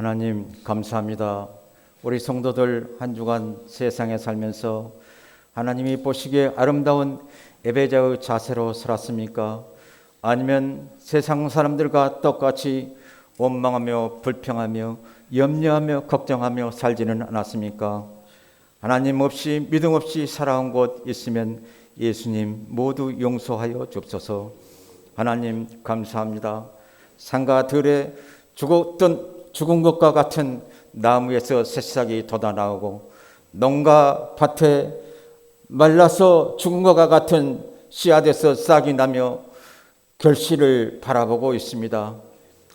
하나님 감사합니다. 우리 성도들 한 주간 세상에 살면서 하나님이 보시기에 아름다운 예배자의 자세로 살았습니까? 아니면 세상 사람들과 똑같이 원망하며 불평하며 염려하며 걱정하며 살지는 않았습니까? 하나님 없이 믿음 없이 살아온 곳 있으면 예수님 모두 용서하여 주옵소서. 하나님 감사합니다. 산과 들에 죽은 것과 같은 나무에서 새싹이 돋아나오고 농가 밭에 말라서 죽은 것과 같은 씨앗에서 싹이 나며 결실을 바라보고 있습니다.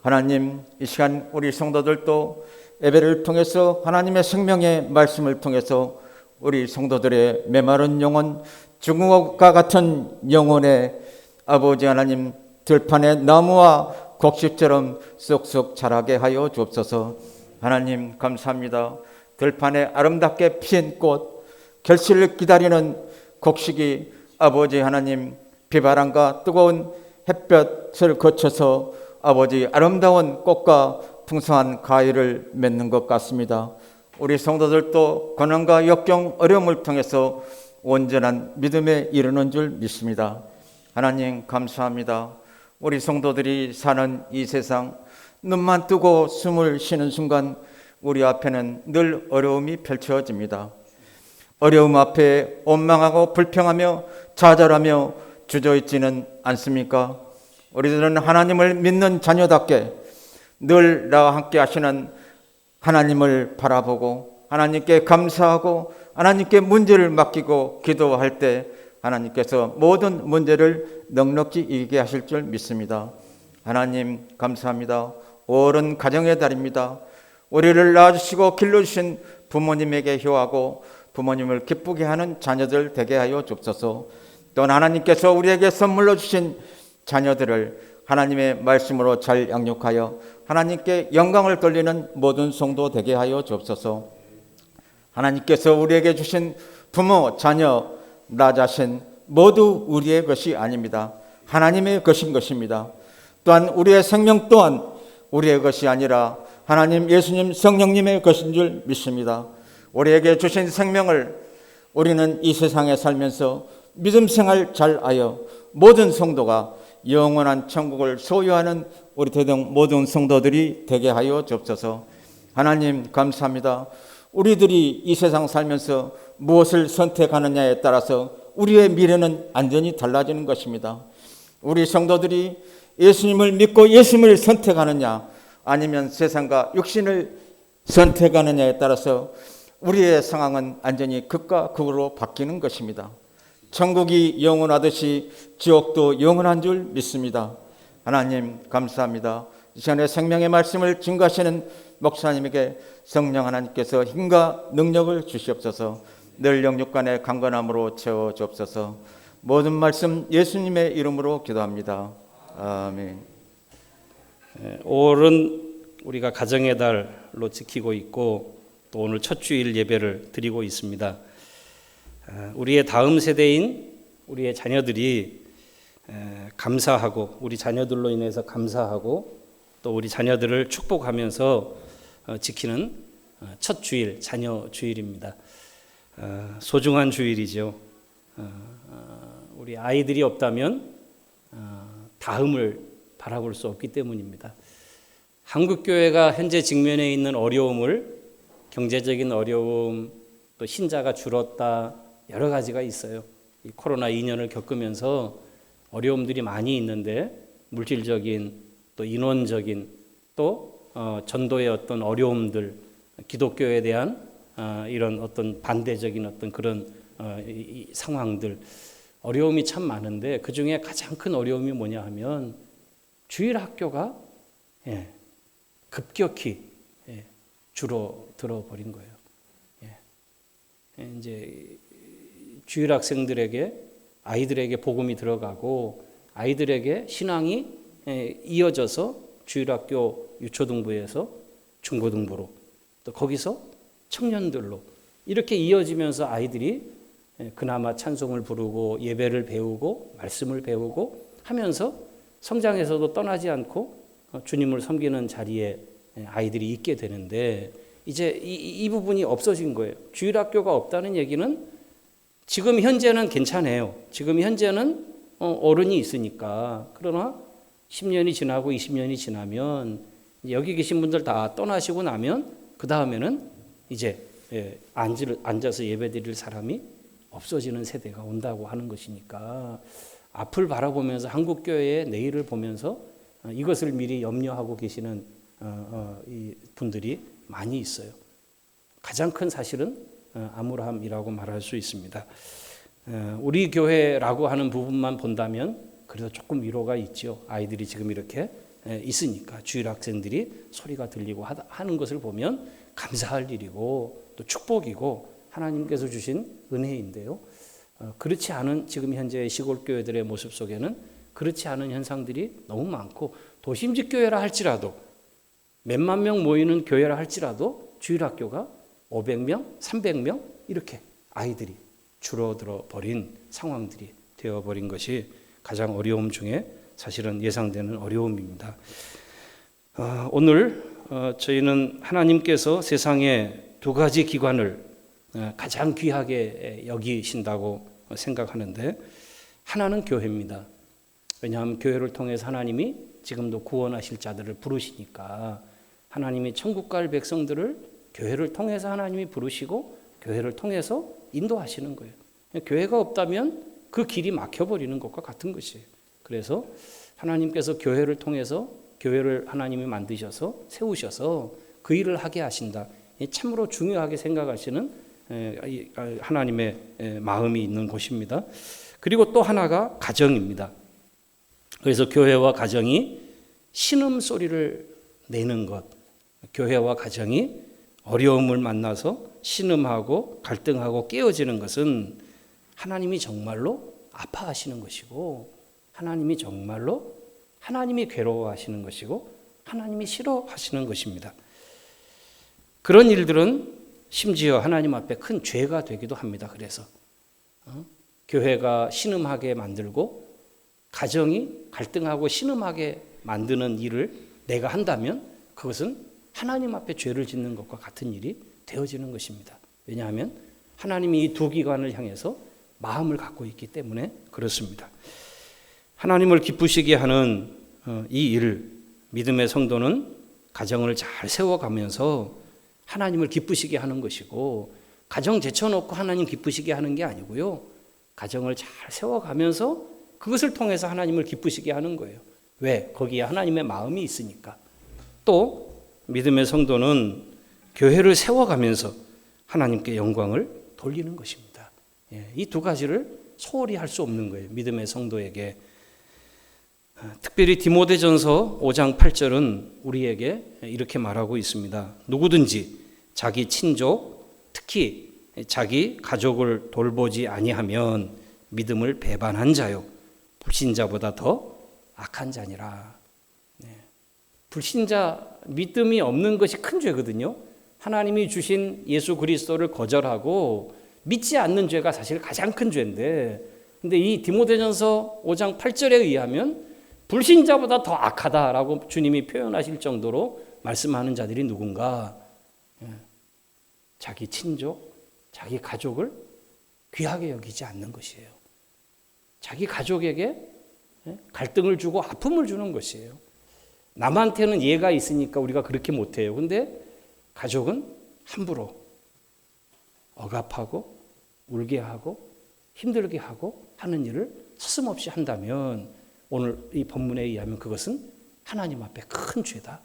하나님, 이 시간 우리 성도들도 예배를 통해서 하나님의 생명의 말씀을 통해서 우리 성도들의 메마른 영혼, 죽은 것과 같은 영혼의 아버지 하나님 들판의 나무와 곡식처럼 쏙쏙 자라게 하여 주옵소서. 하나님 감사합니다. 들판에 아름답게 피인 꽃, 결실을 기다리는 곡식이 아버지 하나님 비바람과 뜨거운 햇볕을 거쳐서 아버지 아름다운 꽃과 풍성한 과일을 맺는 것 같습니다. 우리 성도들도 고난과 역경 어려움을 통해서 온전한 믿음에 이르는 줄 믿습니다. 하나님 감사합니다. 우리 성도들이 사는 이 세상, 눈만 뜨고 숨을 쉬는 순간 우리 앞에는 늘 어려움이 펼쳐집니다. 어려움 앞에 원망하고 불평하며 좌절하며 주저있지는 않습니까? 우리들은 하나님을 믿는 자녀답게 늘 나와 함께 하시는 하나님을 바라보고 하나님께 감사하고 하나님께 문제를 맡기고 기도할 때 하나님께서 모든 문제를 넉넉히 이기게 하실 줄 믿습니다. 하나님 감사합니다. 5월은 가정의 달입니다. 우리를 낳아주시고 길러주신 부모님에게 효하고 부모님을 기쁘게 하는 자녀들 되게 하여 주옵소서. 또 하나님께서 우리에게 선물로 주신 자녀들을 하나님의 말씀으로 잘 양육하여 하나님께 영광을 돌리는 모든 성도 되게 하여 주옵소서. 하나님께서 우리에게 주신 부모, 자녀, 나 자신 모두 우리의 것이 아닙니다. 하나님의 것인 것입니다. 또한 우리의 생명 또한 우리의 것이 아니라 하나님, 예수님, 성령님의 것인 줄 믿습니다. 우리에게 주신 생명을 우리는 이 세상에 살면서 믿음 생활 잘하여 모든 성도가 영원한 천국을 소유하는 우리 대등 모든 성도들이 되게 하여 주옵소서. 하나님 감사합니다. 우리들이 이 세상 살면서 무엇을 선택하느냐에 따라서 우리의 미래는 완전히 달라지는 것입니다. 우리 성도들이 예수님을 믿고 예수님을 선택하느냐 아니면 세상과 육신을 선택하느냐에 따라서 우리의 상황은 완전히 극과 극으로 바뀌는 것입니다. 천국이 영원하듯이 지옥도 영원한 줄 믿습니다. 하나님 감사합니다. 이 시간에 생명의 말씀을 증거하시는 목사님에게 성령 하나님께서 힘과 능력을 주시옵소서. 늘 영육간의 강건함으로 채워 주옵소서. 모든 말씀 예수님의 이름으로 기도합니다. 아멘. 5월은 우리가 가정의 달로 지키고 있고 또 오늘 첫 주일 예배를 드리고 있습니다. 우리의 다음 세대인 우리의 자녀들이 감사하고 우리 자녀들로 인해서 감사하고 또 우리 자녀들을 축복하면서 지키는 첫 주일, 자녀 주일입니다. 소중한 주일이죠. 우리 아이들이 없다면 다음을 바라볼 수 없기 때문입니다. 한국교회가 현재 직면해 있는 어려움을, 경제적인 어려움, 또 신자가 줄었다, 여러 가지가 있어요. 이 코로나 2년을 겪으면서 어려움들이 많이 있는데 물질적인 또 인원적인 또 전도의 어떤 어려움들, 기독교에 대한 이런 어떤 반대적인 어떤 그런 이 상황들, 어려움이 참 많은데 그 중에 가장 큰 어려움이 뭐냐 하면 주일 학교가 급격히 줄어들어 버린 거예요. 이제 주일 학생들에게, 아이들에게 복음이 들어가고 아이들에게 신앙이 이어져서 주일학교 유초등부에서 중고등부로 또 거기서 청년들로 이렇게 이어지면서 아이들이 그나마 찬송을 부르고 예배를 배우고 말씀을 배우고 하면서 성장에서도 떠나지 않고 주님을 섬기는 자리에 아이들이 있게 되는데 이제 이 부분이 없어진 거예요. 주일학교가 없다는 얘기는 지금 현재는 괜찮아요. 지금 현재는 어른이 있으니까. 그러나 10년이 지나고 20년이 지나면 여기 계신 분들 다 떠나시고 나면 그 다음에는 이제 앉아서 예배드릴 사람이 없어지는 세대가 온다고 하는 것이니까 앞을 바라보면서 한국교회의 내일을 보면서 이것을 미리 염려하고 계시는 이 분들이 많이 있어요. 가장 큰 사실은 암울함이라고 말할 수 있습니다. 우리 교회라고 하는 부분만 본다면 그래도 조금 위로가 있죠. 아이들이 지금 이렇게 있으니까 주일 학생들이 소리가 들리고 하는 것을 보면 감사할 일이고 또 축복이고 하나님께서 주신 은혜인데요. 그렇지 않은 지금 현재 시골 교회들의 모습 속에는 그렇지 않은 현상들이 너무 많고 도심지 교회라 할지라도 몇만 명 모이는 교회라 할지라도 주일학교가 500명, 300명 이렇게 아이들이 줄어들어 버린 상황들이 되어버린 것이 가장 어려움 중에 사실은 예상되는 어려움입니다. 오늘 저희는 하나님께서 세상에 두 가지 기관을 가장 귀하게 여기신다고 생각하는데 하나는 교회입니다. 왜냐하면 교회를 통해서 하나님이 지금도 구원하실 자들을 부르시니까 하나님이 천국 갈 백성들을 교회를 통해서 하나님이 부르시고 교회를 통해서 인도하시는 거예요. 교회가 없다면 그 길이 막혀버리는 것과 같은 것이에요. 그래서 하나님께서 교회를 통해서 교회를 하나님이 만드셔서 세우셔서 그 일을 하게 하신다. 참으로 중요하게 생각하시는 하나님의 마음이 있는 곳입니다. 그리고 또 하나가 가정입니다. 그래서 교회와 가정이 신음소리를 내는 것, 교회와 가정이 어려움을 만나서 신음하고 갈등하고 깨어지는 것은 하나님이 정말로 아파하시는 것이고 하나님이 정말로 하나님이 괴로워하시는 것이고 하나님이 싫어하시는 것입니다. 그런 일들은 심지어 하나님 앞에 큰 죄가 되기도 합니다. 그래서 교회가 신음하게 만들고 가정이 갈등하고 신음하게 만드는 일을 내가 한다면 그것은 하나님 앞에 죄를 짓는 것과 같은 일이 되어지는 것입니다. 왜냐하면 하나님이 이 두 기관을 향해서 마음을 갖고 있기 때문에 그렇습니다. 하나님을 기쁘시게 하는 이 일, 믿음의 성도는 가정을 잘 세워가면서 하나님을 기쁘시게 하는 것이고 가정 제쳐놓고 하나님 기쁘시게 하는 게 아니고요. 가정을 잘 세워가면서 그것을 통해서 하나님을 기쁘시게 하는 거예요. 왜? 거기에 하나님의 마음이 있으니까. 또 믿음의 성도는 교회를 세워가면서 하나님께 영광을 돌리는 것입니다. 이 두 가지를 소홀히 할 수 없는 거예요. 믿음의 성도에게. 특별히 디모데전서 5장 8절은 우리에게 이렇게 말하고 있습니다. 누구든지 자기 친족, 특히 자기 가족을 돌보지 아니하면 믿음을 배반한 자요 불신자보다 더 악한 자니라. 불신자, 믿음이 없는 것이 큰 죄거든요. 하나님이 주신 예수 그리스도를 거절하고 믿지 않는 죄가 사실 가장 큰 죄인데, 근데 이 디모데전서 5장 8절에 의하면 불신자보다 더 악하다라고 주님이 표현하실 정도로 말씀하는 자들이 누군가? 자기 친족, 자기 가족을 귀하게 여기지 않는 것이에요. 자기 가족에게 갈등을 주고 아픔을 주는 것이에요. 남한테는 예가 있으니까 우리가 그렇게 못해요. 근데 가족은 함부로 억압하고 울게 하고 힘들게 하고 하는 일을 서슴없이 한다면 오늘 이 본문에 의하면 그것은 하나님 앞에 큰 죄다.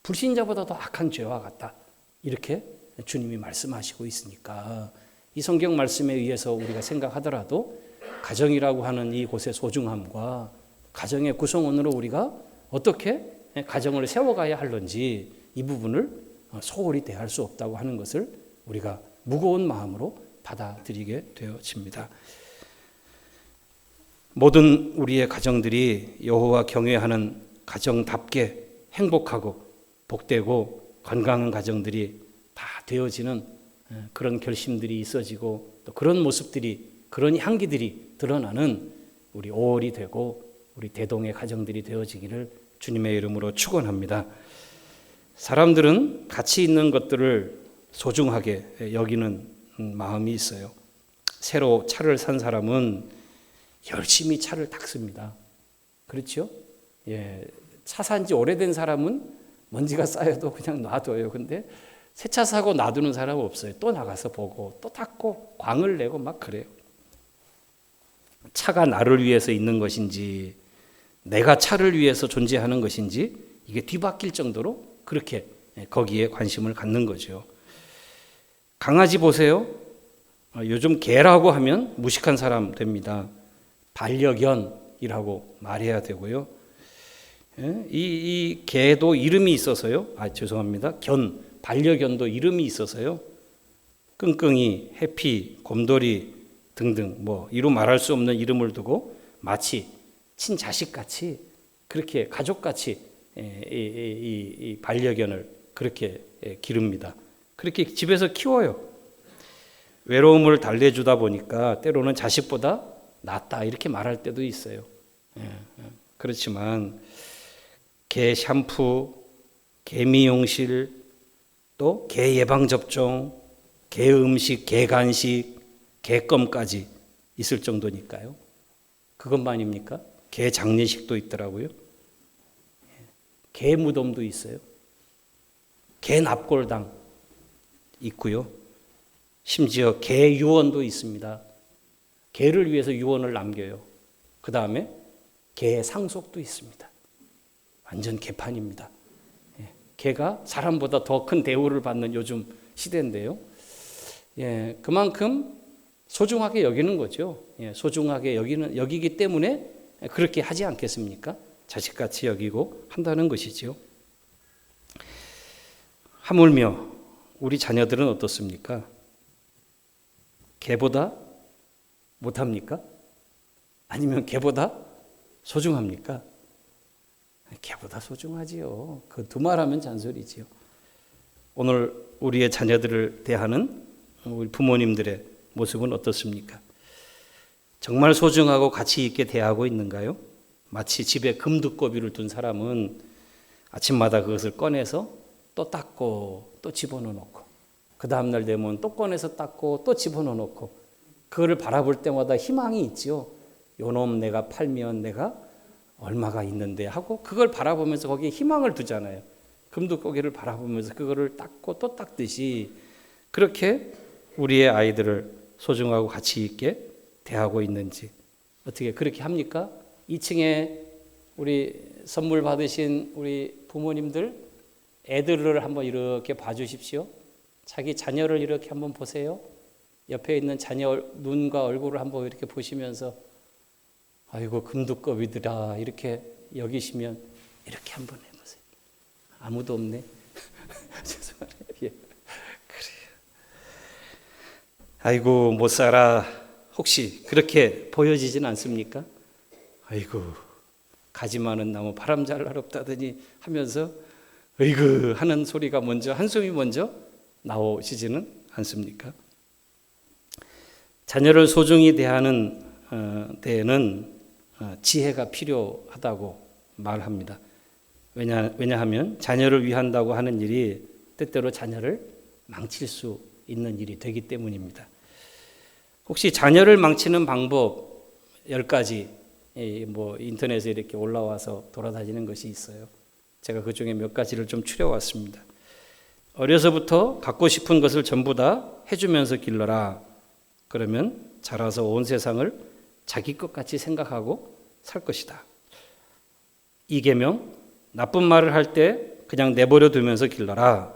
불신자보다 더 악한 죄와 같다. 이렇게 주님이 말씀하시고 있으니까 이 성경 말씀에 의해서 우리가 생각하더라도 가정이라고 하는 이곳의 소중함과 가정의 구성원으로 우리가 어떻게 가정을 세워가야 할런지 이 부분을 소홀히 대할 수 없다고 하는 것을 우리가 무거운 마음으로 받아들이게 되어집니다. 모든 우리의 가정들이 여호와 경외하는 가정답게 행복하고 복되고 건강한 가정들이 다 되어지는 그런 결심들이 있어지고 또 그런 모습들이 그런 향기들이 드러나는 우리 5월이 되고 우리 대동의 가정들이 되어지기를 주님의 이름으로 축원합니다. 사람들은 가치 있는 것들을 소중하게 여기는 마음이 있어요. 새로 차를 산 사람은 열심히 차를 닦습니다. 그렇죠? 예, 차 산 지 오래된 사람은 먼지가 쌓여도 그냥 놔둬요. 근데 새 차 사고 놔두는 사람은 없어요. 또 나가서 보고 또 닦고 광을 내고 막 그래요. 차가 나를 위해서 있는 것인지 내가 차를 위해서 존재하는 것인지 이게 뒤바뀔 정도로 그렇게 거기에 관심을 갖는 거죠. 강아지 보세요. 요즘 개라고 하면 무식한 사람 됩니다. 반려견이라고 말해야 되고요. 이 개도 이름이 있어서요. 죄송합니다. 반려견도 이름이 있어서요. 끙끙이, 해피, 곰돌이 등등 이루 말할 수 없는 이름을 두고 마치 친자식같이 그렇게 가족같이 이 반려견을 그렇게 기릅니다. 그렇게 집에서 키워요. 외로움을 달래주다 보니까 때로는 자식보다 낫다 이렇게 말할 때도 있어요. 그렇지만 개 샴푸, 개 미용실, 또 개 예방접종, 개 음식, 개 간식, 개껌까지 있을 정도니까요. 그것만입니까? 개 장례식도 있더라고요. 개 무덤도 있어요. 개 납골당 있고요. 심지어 개 유언도 있습니다. 개를 위해서 유언을 남겨요. 그 다음에 개 상속도 있습니다. 완전 개판입니다. 개가 사람보다 더 큰 대우를 받는 요즘 시대인데요. 그만큼 소중하게 여기는 거죠. 소중하게 여기기 때문에 그렇게 하지 않겠습니까? 자식같이 여기고 한다는 것이지요. 하물며 우리 자녀들은 어떻습니까? 개보다 못합니까? 아니면 개보다 소중합니까? 개보다 소중하지요. 그 두 말하면 잔소리지요. 오늘 우리의 자녀들을 대하는 우리 부모님들의 모습은 어떻습니까? 정말 소중하고 가치 있게 대하고 있는가요? 마치 집에 금두꺼비를 둔 사람은 아침마다 그것을 꺼내서 또 닦고 또 집어넣어 놓고 그 다음날 되면 또 꺼내서 닦고 또 집어넣어 놓고 그거를 바라볼 때마다 희망이 있지요. 요놈 내가 팔면 내가 얼마가 있는데 하고 그걸 바라보면서 거기에 희망을 두잖아요. 금두꺼기를 바라보면서 그거를 닦고 또 닦듯이 그렇게 우리의 아이들을 소중하고 가치 있게 대하고 있는지 어떻게 그렇게 합니까? 2층에 우리 선물 받으신 우리 부모님들 애들을 한번 이렇게 봐주십시오. 자기 자녀를 이렇게 한번 보세요. 옆에 있는 자녀 눈과 얼굴을 한번 이렇게 보시면서 아이고 금두꺼비들아 이렇게 여기시면 이렇게 한번 해보세요. 아무도 없네. 죄송해요. 그래요. 아이고 못 살아. 혹시 그렇게 보여지진 않습니까? 아이고 가지 많은 나무 바람 잘 날 없다더니 하면서 으이그 하는 소리가 먼저 한숨이 먼저 나오시지는 않습니까? 자녀를 소중히 대하는 데에는 지혜가 필요하다고 말합니다. 왜냐하면 자녀를 위한다고 하는 일이 때때로 자녀를 망칠 수 있는 일이 되기 때문입니다. 혹시 자녀를 망치는 방법 10가지 인터넷에 이렇게 올라와서 돌아다니는 것이 있어요. 제가 그 중에 몇 가지를 좀 추려왔습니다. 어려서부터 갖고 싶은 것을 전부 다 해주면서 길러라. 그러면 자라서 온 세상을 자기 것 같이 생각하고 살 것이다. 2계명, 나쁜 말을 할 때 그냥 내버려 두면서 길러라.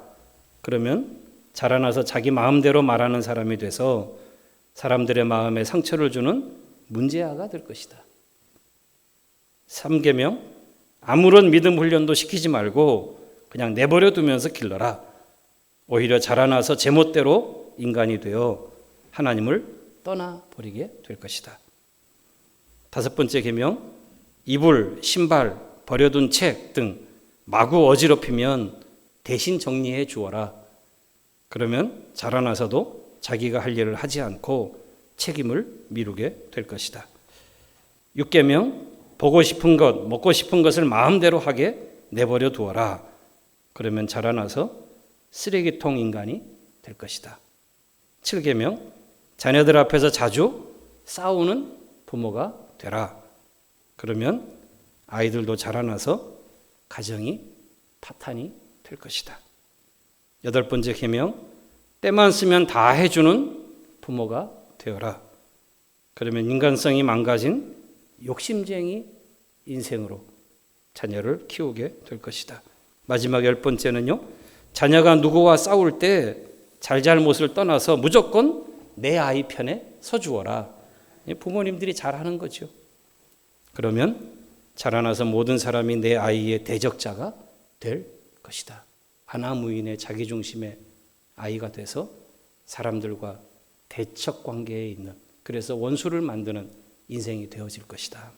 그러면 자라나서 자기 마음대로 말하는 사람이 돼서 사람들의 마음에 상처를 주는 문제아가 될 것이다. 3계명, 아무런 믿음 훈련도 시키지 말고 그냥 내버려 두면서 길러라. 오히려 자라나서 제멋대로 인간이 되어 하나님을 떠나버리게 될 것이다. 5번째 계명, 이불, 신발, 버려둔 책 등 마구 어지럽히면 대신 정리해 주어라. 그러면 자라나서도 자기가 할 일을 하지 않고 책임을 미루게 될 것이다. 6계명, 보고 싶은 것, 먹고 싶은 것을 마음대로 하게 내버려 두어라. 그러면 자라나서 쓰레기통 인간이 될 것이다. 7계명, 자녀들 앞에서 자주 싸우는 부모가 되라. 그러면 아이들도 자라나서 가정이 파탄이 될 것이다. 8번째 계명, 때만 쓰면 다 해주는 부모가 되어라. 그러면 인간성이 망가진 욕심쟁이 인생으로 자녀를 키우게 될 것이다. 마지막 10번째는요. 자녀가 누구와 싸울 때 잘잘못을 떠나서 무조건 내 아이 편에 서주어라. 부모님들이 잘하는 거죠. 그러면 자라나서 모든 사람이 내 아이의 대적자가 될 것이다. 하나무인의 자기중심의 아이가 돼서 사람들과 대척 관계에 있는, 그래서 원수를 만드는 인생이 되어질 것이다.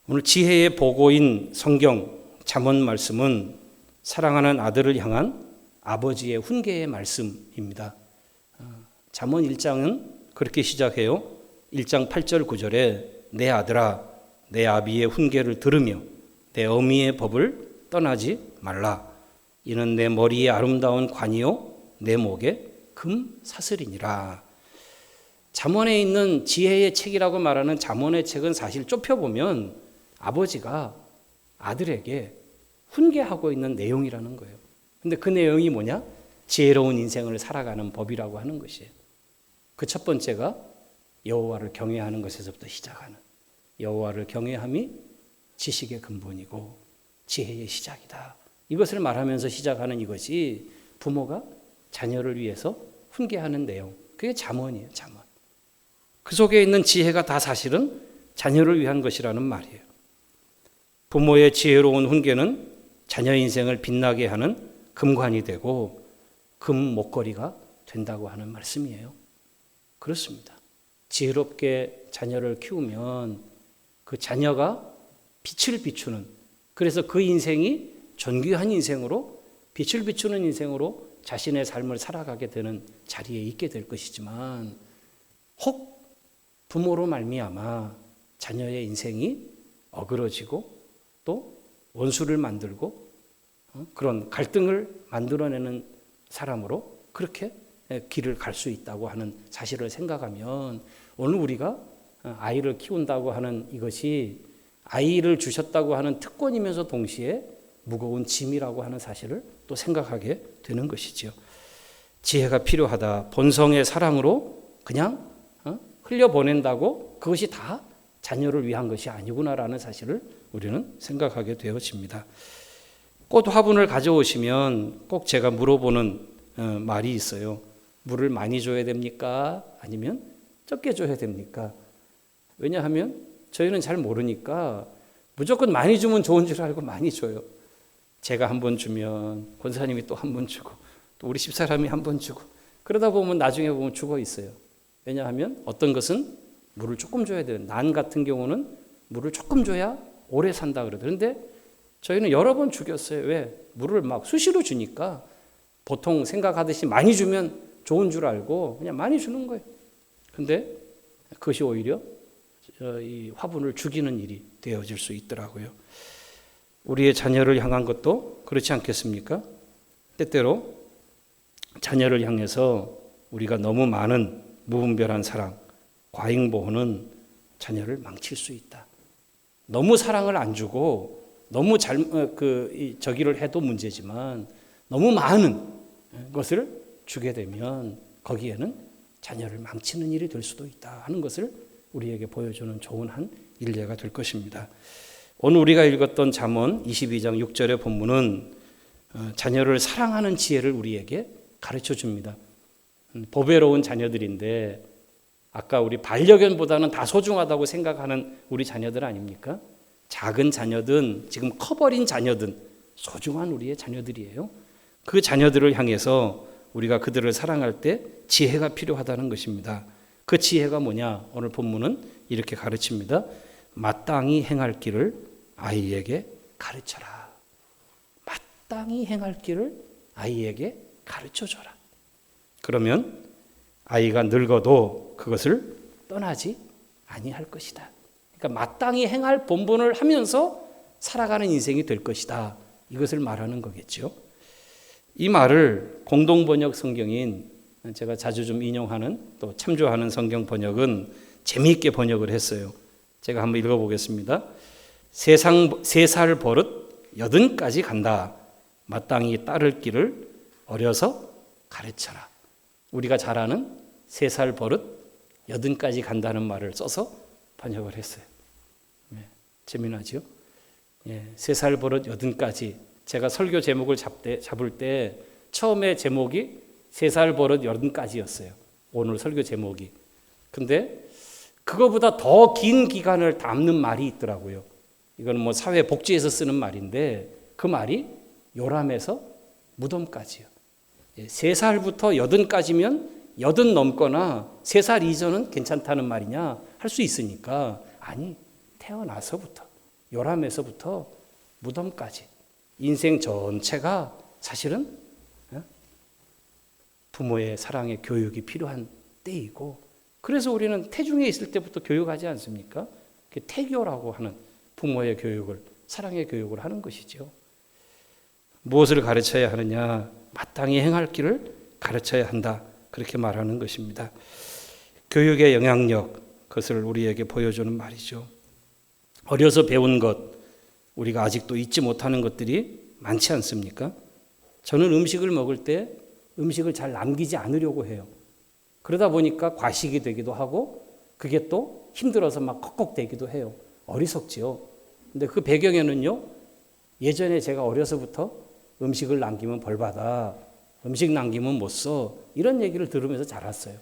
오늘 지혜의 보고인 성경 잠언 말씀은 사랑하는 아들을 향한 아버지의 훈계의 말씀입니다. 잠언 1장은 그렇게 시작해요. 1장 8절 9절에 내 아들아 내 아비의 훈계를 들으며 내 어미의 법을 떠나지 말라. 이는 내 머리에 아름다운 관이요 내 목에 금 사슬이니라. 잠언에 있는 지혜의 책이라고 말하는 잠언의 책은 사실 좁혀보면 아버지가 아들에게 훈계하고 있는 내용이라는 거예요. 근데 그 내용이 뭐냐? 지혜로운 인생을 살아가는 법이라고 하는 것이에요. 그 첫 번째가 여호와를 경외하는 것에서부터 시작하는, 여호와를 경외함이 지식의 근본이고 지혜의 시작이다. 이것을 말하면서 시작하는 이것이 부모가 자녀를 위해서 훈계하는 내용. 그게 잠언이에요. 잠언. 그 속에 있는 지혜가 다 사실은 자녀를 위한 것이라는 말이에요. 부모의 지혜로운 훈계는 자녀 인생을 빛나게 하는 금관이 되고 금 목걸이가 된다고 하는 말씀이에요. 그렇습니다. 지혜롭게 자녀를 키우면 그 자녀가 빛을 비추는, 그래서 그 인생이 존귀한 인생으로, 빛을 비추는 인생으로 자신의 삶을 살아가게 되는 자리에 있게 될 것이지만, 혹 부모로 말미암아 자녀의 인생이 어그러지고 또 원수를 만들고 그런 갈등을 만들어내는 사람으로 그렇게 길을 갈 수 있다고 하는 사실을 생각하면, 오늘 우리가 아이를 키운다고 하는 이것이 아이를 주셨다고 하는 특권이면서 동시에 무거운 짐이라고 하는 사실을 또 생각하게 되는 것이죠. 지혜가 필요하다. 본성의 사랑으로 그냥 흘려보낸다고 그것이 다 자녀를 위한 것이 아니구나라는 사실을 우리는 생각하게 되어집니다. 꽃 화분을 가져오시면 꼭 제가 물어보는 말이 있어요. 물을 많이 줘야 됩니까? 아니면 적게 줘야 됩니까? 왜냐하면 저희는 잘 모르니까 무조건 많이 주면 좋은 줄 알고 많이 줘요. 제가 한 번 주면 권사님이 또 한 번 주고 또 우리 집사람이 한 번 주고, 그러다 보면 나중에 보면 죽어 있어요. 왜냐하면 어떤 것은 물을 조금 줘야 돼요. 난 같은 경우는 물을 조금 줘야 오래 산다 그러더라고요. 그런데 저희는 여러 번 죽였어요. 왜? 물을 막 수시로 주니까 보통 생각하듯이 많이 주면 좋은 줄 알고 그냥 많이 주는 거예요. 근데 그것이 오히려 이 화분을 죽이는 일이 되어질 수 있더라고요. 우리의 자녀를 향한 것도 그렇지 않겠습니까? 때때로 자녀를 향해서 우리가 너무 많은 무분별한 사랑, 과잉보호는 자녀를 망칠 수 있다. 너무 사랑을 안 주고 너무 저기를 해도 문제지만 너무 많은 것을 주게 되면 거기에는 자녀를 망치는 일이 될 수도 있다 하는 것을 우리에게 보여주는 좋은 한 일례가 될 것입니다. 오늘 우리가 읽었던 잠언 22장 6절의 본문은 자녀를 사랑하는 지혜를 우리에게 가르쳐 줍니다. 보배로운 자녀들인데 아까 우리 반려견보다는 다 소중하다고 생각하는 우리 자녀들 아닙니까? 작은 자녀든 지금 커버린 자녀든 소중한 우리의 자녀들이에요. 그 자녀들을 향해서 우리가 그들을 사랑할 때 지혜가 필요하다는 것입니다. 그 지혜가 뭐냐? 오늘 본문은 이렇게 가르칩니다. 마땅히 행할 길을 아이에게 가르쳐라. 마땅히 행할 길을 아이에게 가르쳐줘라. 그러면 아이가 늙어도 그것을 떠나지 아니할 것이다. 그러니까 마땅히 행할 본분을 하면서 살아가는 인생이 될 것이다. 이것을 말하는 거겠죠. 이 말을 공동번역 성경인 제가 자주 좀 인용하는 또 참조하는 성경 번역은 재미있게 번역을 했어요. 제가 한번 읽어보겠습니다. 세 살 버릇 80까지 간다. 마땅히 따를 길을 어려서 가르쳐라. 우리가 잘 아는 3살 버릇 80까지 간다는 말을 써서 번역을 했어요. 재미나죠? 3살 버릇 80까지. 제가 설교 제목을 잡을 때 처음에 제목이 3살 버릇 80까지였어요. 오늘 설교 제목이. 근데 그거보다 더 긴 기간을 담는 말이 있더라고요. 이거는 뭐 사회복지에서 쓰는 말인데 그 말이 요람에서 무덤까지요. 3살부터 80까지면 80 넘거나 3살 이전은 괜찮다는 말이냐 할 수 있으니까 아니 태어나서부터 요람에서부터 무덤까지 인생 전체가 사실은 부모의 사랑의 교육이 필요한 때이고 그래서 우리는 태중에 있을 때부터 교육하지 않습니까? 태교라고 하는 부모의 교육을 사랑의 교육을 하는 것이죠. 무엇을 가르쳐야 하느냐? 마땅히 행할 길을 가르쳐야 한다. 그렇게 말하는 것입니다. 교육의 영향력, 그것을 우리에게 보여주는 말이죠. 어려서 배운 것, 우리가 아직도 잊지 못하는 것들이 많지 않습니까? 저는 음식을 먹을 때 음식을 잘 남기지 않으려고 해요. 그러다 보니까 과식이 되기도 하고 그게 또 힘들어서 막 컥컥대기도 해요. 어리석지요. 근데 그 배경에는요. 예전에 제가 어려서부터 음식을 남기면 벌받아. 음식 남기면 못 써. 이런 얘기를 들으면서 자랐어요.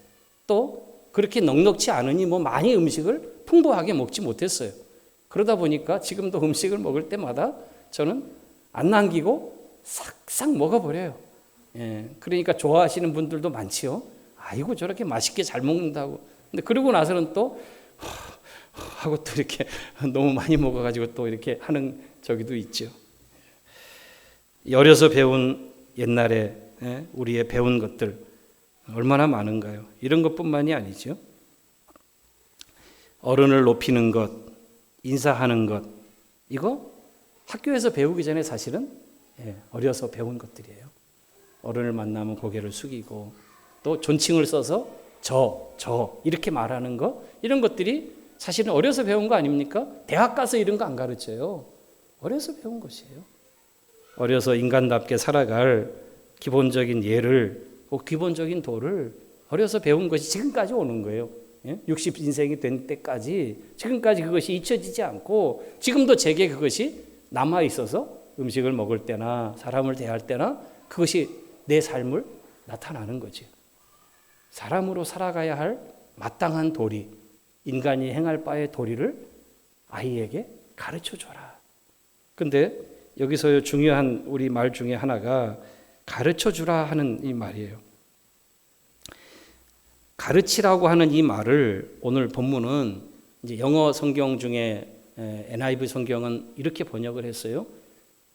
또 그렇게 넉넉치 않으니 뭐 많이 음식을 풍부하게 먹지 못했어요. 그러다 보니까 지금도 음식을 먹을 때마다 저는 안 남기고 싹싹 먹어버려요. 그러니까 좋아하시는 분들도 많지요. 아이고 저렇게 맛있게 잘 먹는다고. 근데 그러고 나서는 또 하고 또 이렇게 너무 많이 먹어가지고 또 이렇게 하는 저기도 있죠. 어려서 배운 옛날에 우리의 배운 것들 얼마나 많은가요? 이런 것뿐만이 아니죠. 어른을 높이는 것, 인사하는 것, 이거 학교에서 배우기 전에 사실은 어려서 배운 것들이에요. 어른을 만나면 고개를 숙이고 또 존칭을 써서 저 이렇게 말하는 거, 이런 것들이 사실은 어려서 배운 거 아닙니까? 대학 가서 이런 거 안 가르쳐요. 어려서 배운 것이에요. 어려서 인간답게 살아갈 기본적인 예를, 기본적인 도를 어려서 배운 것이 지금까지 오는 거예요. 60인생이 된 때까지 지금까지 그것이 잊혀지지 않고 지금도 제게 그것이 남아 있어서 음식을 먹을 때나 사람을 대할 때나 그것이 내 삶을 나타나는 거죠. 사람으로 살아가야 할 마땅한 도리, 인간이 행할 바의 도리를 아이에게 가르쳐줘라. 근데 여기서 중요한 우리 말 중에 하나가 가르쳐주라 하는 이 말이에요. 가르치라고 하는 이 말을 오늘 본문은 이제 영어 성경 중에 NIV 성경은 이렇게 번역을 했어요.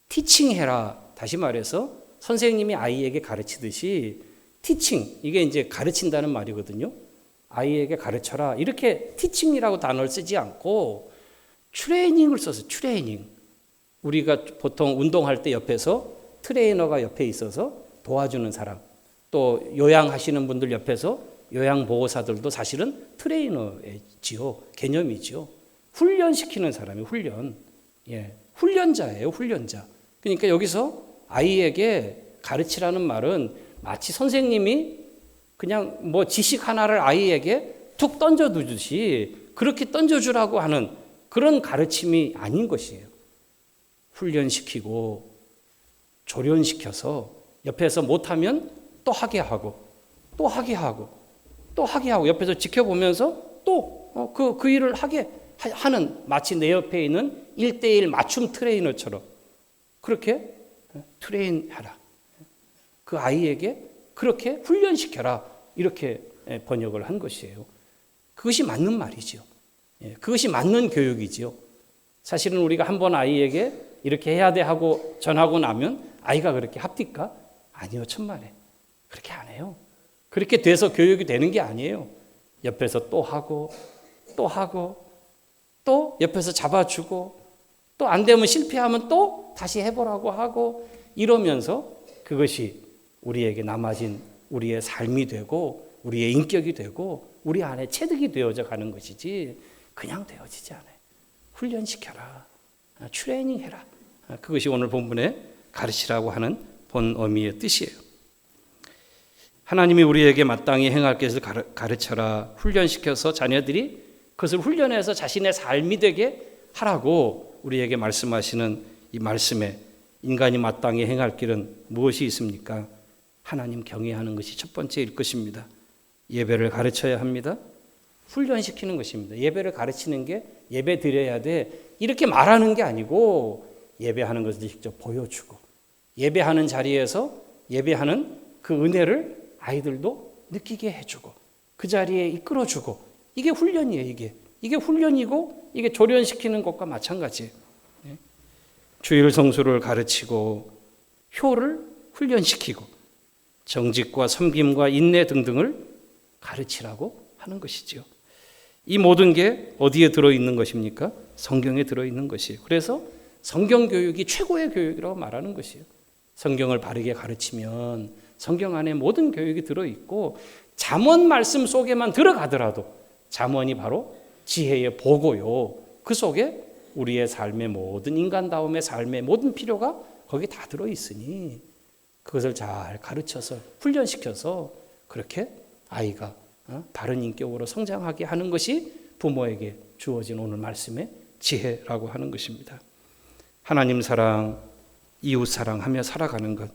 티칭해라. 다시 말해서 선생님이 아이에게 가르치듯이 티칭, 이게 이제 가르친다는 말이거든요. 아이에게 가르쳐라. 이렇게 티칭이라고 단어를 쓰지 않고 트레이닝을 써서 트레이닝. 우리가 보통 운동할 때 옆에서 트레이너가 옆에 있어서 도와주는 사람, 또 요양하시는 분들 옆에서 요양보호사들도 사실은 트레이너지요. 개념이지요. 훈련시키는 사람이 훈련. 훈련자예요. 훈련자. 그러니까 여기서 아이에게 가르치라는 말은 마치 선생님이 그냥 뭐 지식 하나를 아이에게 툭 던져두듯이 그렇게 던져주라고 하는 그런 가르침이 아닌 것이에요. 훈련시키고 조련시켜서 옆에서 못하면 또 하게 하고 또 하게 하고 또 하게 하고 옆에서 지켜보면서 또 그 일을 하게 하는, 마치 내 옆에 있는 1:1 맞춤 트레이너처럼 그렇게 트레인하라. 그 아이에게 그렇게 훈련시켜라. 이렇게 번역을 한 것이에요. 그것이 맞는 말이죠. 그것이 맞는 교육이지요. 사실은 우리가 한번 아이에게 이렇게 해야 돼 하고 전하고 나면 아이가 그렇게 합니까? 아니요, 천만에. 그렇게 안 해요. 그렇게 돼서 교육이 되는 게 아니에요. 옆에서 또 하고 또 하고 또 옆에서 잡아주고 또 안 되면 실패하면 또 다시 해보라고 하고 이러면서 그것이 우리에게 남아진 우리의 삶이 되고 우리의 인격이 되고 우리 안에 체득이 되어져 가는 것이지 그냥 되어지지 않아요. 훈련시켜라. 트레이닝해라. 그것이 오늘 본문에 가르치라고 하는 본 의미의 뜻이에요. 하나님이 우리에게 마땅히 행할 것을 가르쳐라. 훈련시켜서 자녀들이 그것을 훈련해서 자신의 삶이 되게 하라고 우리에게 말씀하시는 이 말씀에 인간이 마땅히 행할 길은 무엇이 있습니까? 하나님 경외하는 것이 첫 번째일 것입니다. 예배를 가르쳐야 합니다. 훈련시키는 것입니다. 예배를 가르치는 게 예배 드려야 돼 이렇게 말하는 게 아니고 예배하는 것을 직접 보여주고 예배하는 자리에서 예배하는 그 은혜를 아이들도 느끼게 해주고 그 자리에 이끌어주고 이게 훈련이에요. 이게 훈련이고 이게 조련시키는 것과 마찬가지예요. 주일 성수를 가르치고 효를 훈련시키고 정직과 섬김과 인내 등등을 가르치라고 하는 것이지요. 이 모든 게 어디에 들어있는 것입니까? 성경에 들어있는 것이에요. 그래서 성경 교육이 최고의 교육이라고 말하는 것이에요. 성경을 바르게 가르치면 성경 안에 모든 교육이 들어있고 잠언 말씀 속에만 들어가더라도 잠언이 바로 지혜의 보고요. 그 속에 우리의 삶의 모든 인간다움의 삶의 모든 필요가 거기 다 들어있으니 그것을 잘 가르쳐서 훈련시켜서 그렇게 아이가 바른 인격으로 성장하게 하는 것이 부모에게 주어진 오늘 말씀의 지혜라고 하는 것입니다. 하나님 사랑, 이웃 사랑하며 살아가는 것.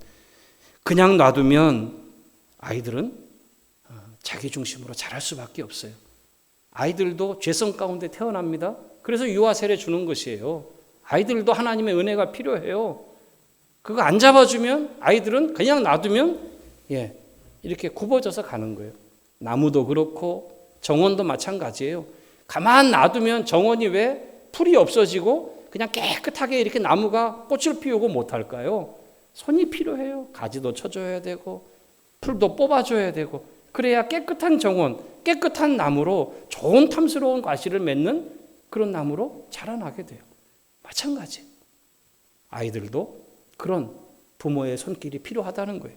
그냥 놔두면 아이들은 자기 중심으로 자랄 수밖에 없어요. 아이들도 죄성 가운데 태어납니다. 그래서 유아 세례 주는 것이에요. 아이들도 하나님의 은혜가 필요해요. 그거 안 잡아주면 아이들은 그냥 놔두면 이렇게 굽어져서 가는 거예요. 나무도 그렇고 정원도 마찬가지예요. 가만 놔두면 정원이 왜 풀이 없어지고 그냥 깨끗하게 이렇게 나무가 꽃을 피우고 못할까요? 손이 필요해요. 가지도 쳐줘야 되고 풀도 뽑아줘야 되고 그래야 깨끗한 정원, 깨끗한 나무로 좋은 탐스러운 과실을 맺는 그런 나무로 자라나게 돼요. 마찬가지. 아이들도 그런 부모의 손길이 필요하다는 거예요.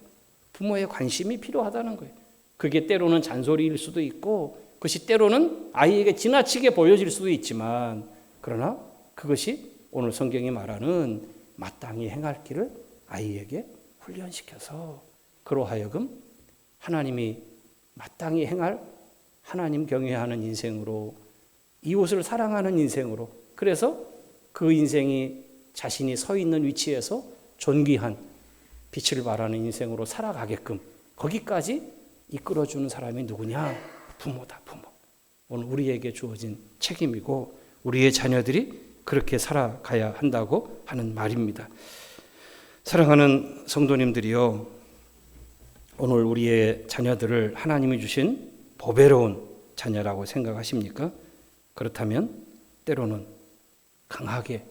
부모의 관심이 필요하다는 거예요. 그게 때로는 잔소리일 수도 있고 그것이 때로는 아이에게 지나치게 보여질 수도 있지만 그러나 그것이 오늘 성경이 말하는 마땅히 행할 길을 아이에게 훈련시켜서 그로 하여금 하나님이 마땅히 행할 하나님 경외하는 인생으로 이웃을 사랑하는 인생으로 그래서 그 인생이 자신이 서 있는 위치에서 존귀한 빛을 발하는 인생으로 살아가게끔 거기까지 이끌어주는 사람이 누구냐? 부모다, 부모. 오늘 우리에게 주어진 책임이고 우리의 자녀들이 그렇게 살아가야 한다고 하는 말입니다. 사랑하는 성도님들이요, 오늘 우리의 자녀들을 하나님이 주신 보배로운 자녀라고 생각하십니까? 그렇다면 때로는 강하게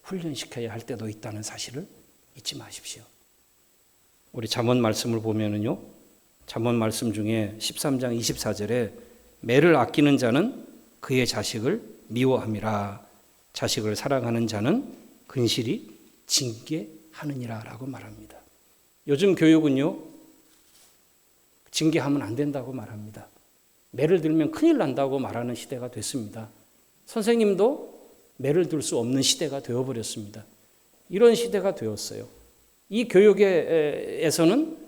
훈련시켜야 할 때도 있다는 사실을 잊지 마십시오. 우리 잠언 말씀을 보면은요, 잠언 말씀 중에 13장 24절에 매를 아끼는 자는 그의 자식을 미워함이라 자식을 사랑하는 자는 근실이 징계하느니라 라고 말합니다. 요즘 교육은요, 징계하면 안 된다고 말합니다. 매를 들면 큰일 난다고 말하는 시대가 됐습니다. 선생님도 매를 들 수 없는 시대가 되어버렸습니다. 이런 시대가 되었어요. 이 교육에서는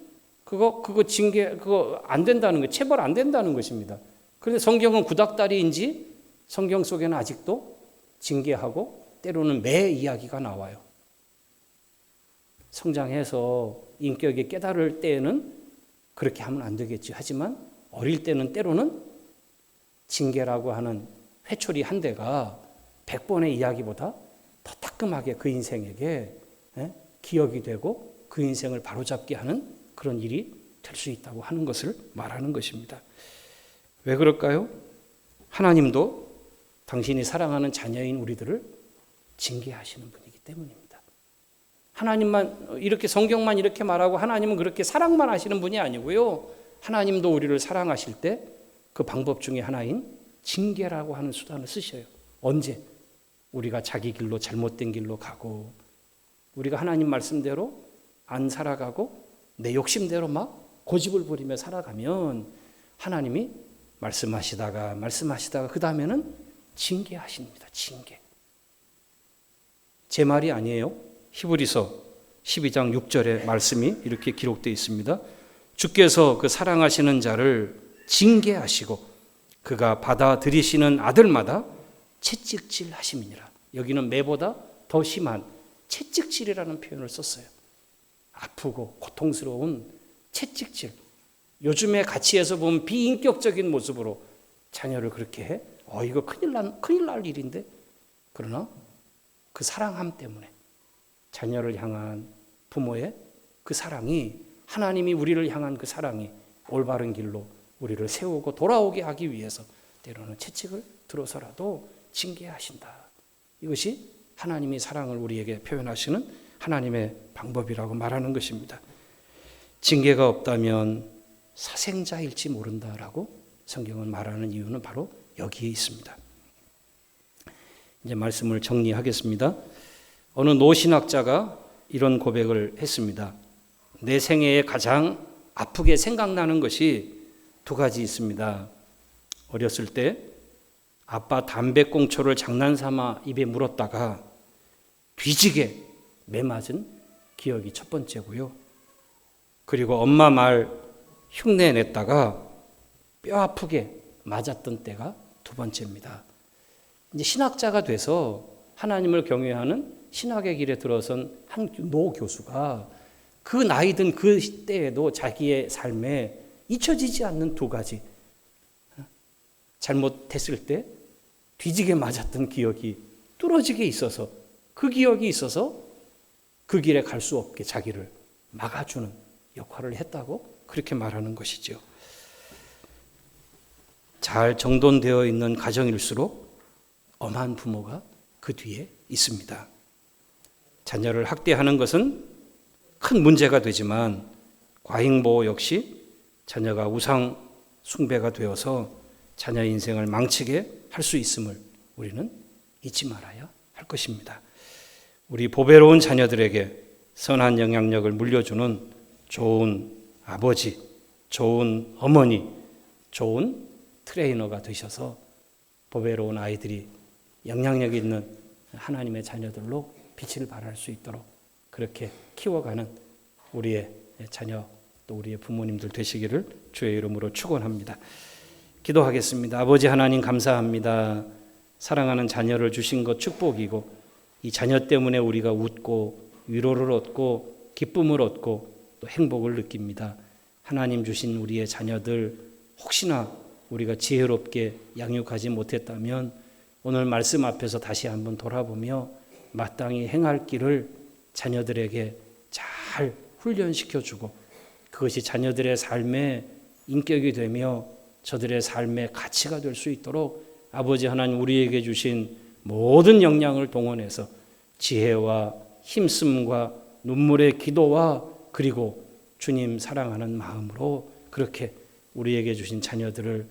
그거 징계, 그거 안 된다는 거, 체벌 안 된다는 것입니다. 그런데 성경은 구닥다리인지 성경 속에는 아직도 징계하고 때로는 매 이야기가 나와요. 성장해서 인격이 깨달을 때에는 그렇게 하면 안 되겠지. 하지만 어릴 때는 때로는 징계라고 하는 회초리 한 대가 100번의 이야기보다 더 따끔하게 그 인생에게 기억이 되고 그 인생을 바로잡게 하는 그런 일이 될 수 있다고 하는 것을 말하는 것입니다. 왜 그럴까요? 하나님도 당신이 사랑하는 자녀인 우리들을 징계하시는 분이기 때문입니다. 하나님만 이렇게 성경만 이렇게 말하고 하나님은 그렇게 사랑만 하시는 분이 아니고요. 하나님도 우리를 사랑하실 때 그 방법 중에 하나인 징계라고 하는 수단을 쓰셔요. 언제? 우리가 자기 길로 잘못된 길로 가고 우리가 하나님 말씀대로 안 살아가고 내 욕심대로 막 고집을 부리며 살아가면 하나님이 말씀하시다가 그 다음에는 징계하십니다. 징계. 제 말이 아니에요. 히브리서 12장 6절의 말씀이 이렇게 기록되어 있습니다. 주께서 그 사랑하시는 자를 징계하시고 그가 받아들이시는 아들마다 채찍질 하심이니라. 여기는 매보다 더 심한 채찍질이라는 표현을 썼어요. 아프고 고통스러운 채찍질. 요즘의 가치에서 보면 비인격적인 모습으로 자녀를 그렇게 해? 이거 큰일 날 일인데. 그러나 그 사랑함 때문에 자녀를 향한 부모의 그 사랑이, 하나님이 우리를 향한 그 사랑이 올바른 길로 우리를 세우고 돌아오게 하기 위해서 때로는 채찍을 들어서라도 징계하신다. 이것이 하나님이 사랑을 우리에게 표현하시는 하나님의 방법이라고 말하는 것입니다. 징계가 없다면 사생자일지 모른다라고 성경은 말하는 이유는 바로 여기에 있습니다. 이제 말씀을 정리하겠습니다. 어느 노신학자가 이런 고백을 했습니다. 내 생애에 가장 아프게 생각나는 것이 두 가지 있습니다. 어렸을 때 아빠 담배꽁초를 장난삼아 입에 물었다가 뒤지게 매맞은 기억이 첫 번째고요. 그리고 엄마 말 흉내 냈다가 뼈 아프게 맞았던 때가 두 번째입니다. 이제 신학자가 돼서 하나님을 경외하는 신학의 길에 들어선 한 노 교수가 그 나이든 그 때에도 자기의 삶에 잊혀지지 않는 두 가지, 잘못했을 때 뒤지게 맞았던 기억이 뚫어지게 있어서, 그 기억이 있어서 그 길에 갈 수 없게 자기를 막아주는 역할을 했다고 그렇게 말하는 것이죠. 잘 정돈되어 있는 가정일수록 엄한 부모가 그 뒤에 있습니다. 자녀를 학대하는 것은 큰 문제가 되지만 과잉보호 역시 자녀가 우상 숭배가 되어서 자녀의 인생을 망치게 할 수 있음을 우리는 잊지 말아야 할 것입니다. 우리 보배로운 자녀들에게 선한 영향력을 물려주는 좋은 아버지, 좋은 어머니, 좋은 트레이너가 되셔서 보배로운 아이들이 영향력 있는 하나님의 자녀들로 빛을 발할 수 있도록 그렇게 키워가는 우리의 자녀 또 우리의 부모님들 되시기를 주의 이름으로 축원합니다. 기도하겠습니다. 아버지 하나님 감사합니다. 사랑하는 자녀를 주신 것 축복이고 이 자녀 때문에 우리가 웃고 위로를 얻고 기쁨을 얻고 또 행복을 느낍니다. 하나님 주신 우리의 자녀들 혹시나 우리가 지혜롭게 양육하지 못했다면 오늘 말씀 앞에서 다시 한번 돌아보며 마땅히 행할 길을 자녀들에게 잘 훈련시켜주고 그것이 자녀들의 삶의 인격이 되며 저들의 삶의 가치가 될 수 있도록 아버지 하나님 우리에게 주신 모든 역량을 동원해서 지혜와 힘씀과 눈물의 기도와 그리고 주님 사랑하는 마음으로 그렇게 우리에게 주신 자녀들을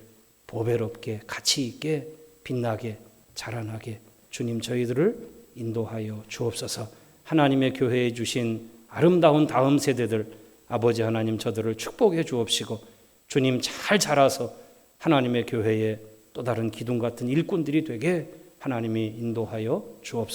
보배롭게 가치 있게 빛나게 자라나게 주님 저희들을 인도하여 주옵소서. 하나님의 교회에 주신 아름다운 다음 세대들 아버지 하나님 저들을 축복해 주옵시고 주님 잘 자라서 하나님의 교회에 또 다른 기둥 같은 일꾼들이 되게 하나님이 인도하여 주옵소서.